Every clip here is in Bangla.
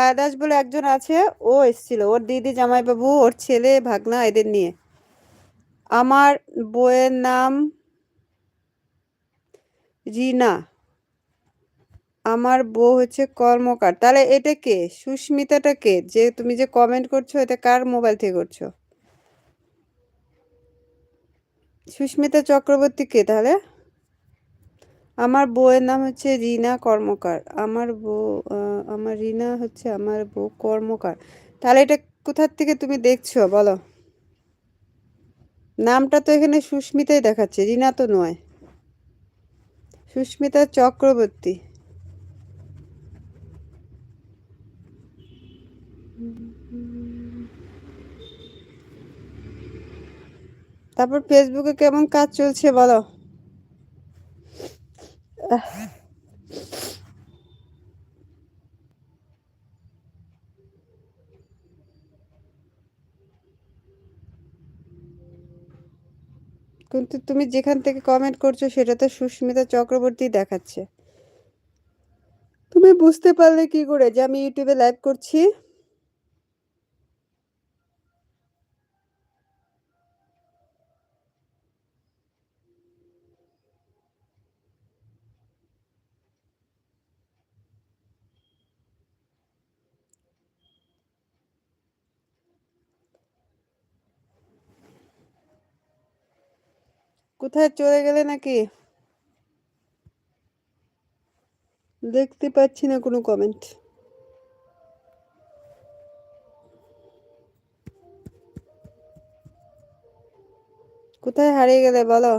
ছায়া দাস বলে একজন আছে, ও এসেছিল ওর দিদি জামাইবাবু ওর ছেলে ভাগনা এদের নিয়ে। আমার বউয়ের নাম রিনা, আমার বউ হচ্ছে কর্মকার। তাহলে এটা কে? সুস্মিতাটা কে? যে তুমি যে কমেন্ট করছো এটা কার মোবাইল থেকে করছো? সুস্মিতা চক্রবর্তী কে তাহলে? আমার বউয়ের নাম হচ্ছে রিনা কর্মকার। আমার বউ আমার রিনা হচ্ছে আমার বউ কর্মকার। তাহলে এটা কোথার থেকে তুমি দেখছো বলো? নামটা তো এখানে সুস্মিতাই দেখাচ্ছে, রিনা তো নয়। সুস্মিতা চক্রবর্তী। তারপর ফেসবুকে কেমন কাজ চলছে বলো? কিন্তু তুমি যেখান থেকে কমেন্ট করছো সেটা তো সুস্মিতা চক্রবর্তী দেখাচ্ছে। তুমি বুঝতে পারলে কি করে যে আমি ইউটিউবে লাইভ করছি? কোথায় চলে গেলে নাকি? দেখতে পাচ্ছি না কোনো কমেন্ট। কোথায় হারিয়ে গেলে বলো?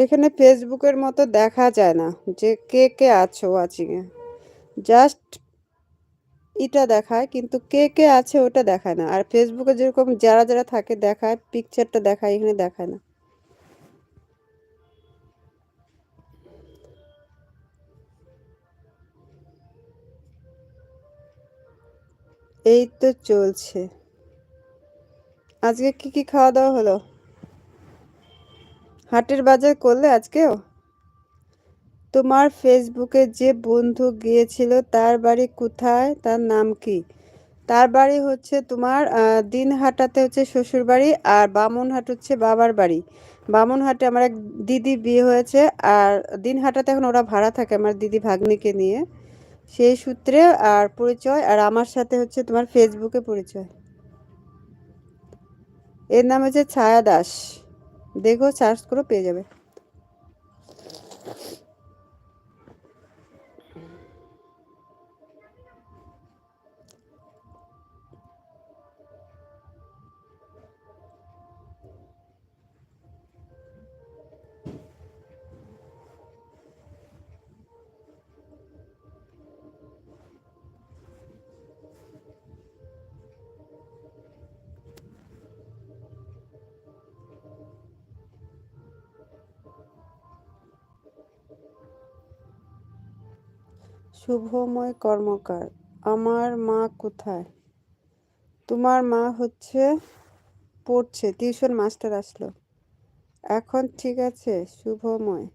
এখানে ফেসবুকের মতো দেখা যায় না যে কে কে আছো ওয়াচিং এ। জাস্ট এটা দেখায়, কিন্তু কে কে আছে ওটা দেখায় না। আর ফেসবুকে যেরকম যারা যারা থাকে দেখায়, পিকচারটা দেখায়, এখানে দেখায় না। এই তো চলছে। আজকে কি কি খাওয়া দাওয়া হলো? হাটের বাজার করলে আজকেও? তোমার ফেসবুকে যে বন্ধু গিয়েছিল তার বাড়ি কোথায়, তার নাম কি? তার বাড়ি হচ্ছে তোমার দিনহাটাতে হচ্ছে শ্বশুর বাড়ি, আর বামুনহাট হচ্ছে বাবার বাড়ি। বামুনহাটে আমার এক দিদি বিয়ে হয়েছে, আর দিনহাটাতে এখন ওরা ভাড়া থাকে আমার দিদি ভাগ্নিকে নিয়ে। সেই সূত্রে আর পরিচয়, আর আমার সাথে হচ্ছে তোমার ফেসবুকে পরিচয়। এর নাম হচ্ছে ছায়া দাস। দেখো, সার্চ করে পেয়ে যাবে। শুভময় কর্মকার। আমার মা কোথায়? তোমার মা হচ্ছে পড়ছে, টিউশন মাস্টার আসলো এখন। ঠিক আছে শুভময়।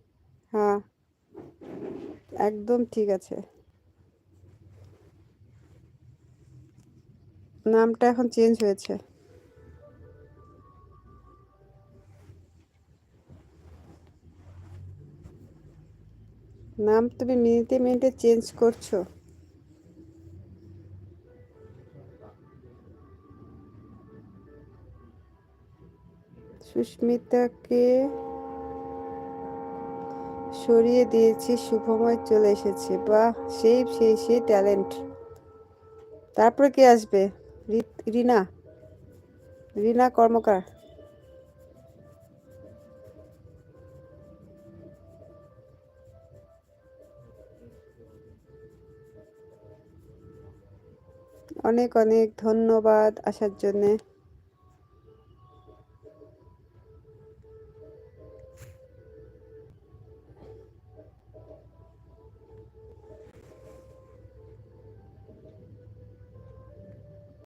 হ্যাঁ, একদম ঠিক আছে। নামটা এখন চেঞ্জ হয়েছে। নাম তুমি মিনিটে মিনিটে চেঞ্জ করছো। সুস্মিতাকে সরিয়ে দিয়েছি, শুভময় চলে এসেছে। বাহ, সেই সেই সেই ট্যালেন্ট। তারপরে কে আসবে? রিনা, রিনা কর্মকার। অনেক অনেক ধন্যবাদ আসার জন্যে।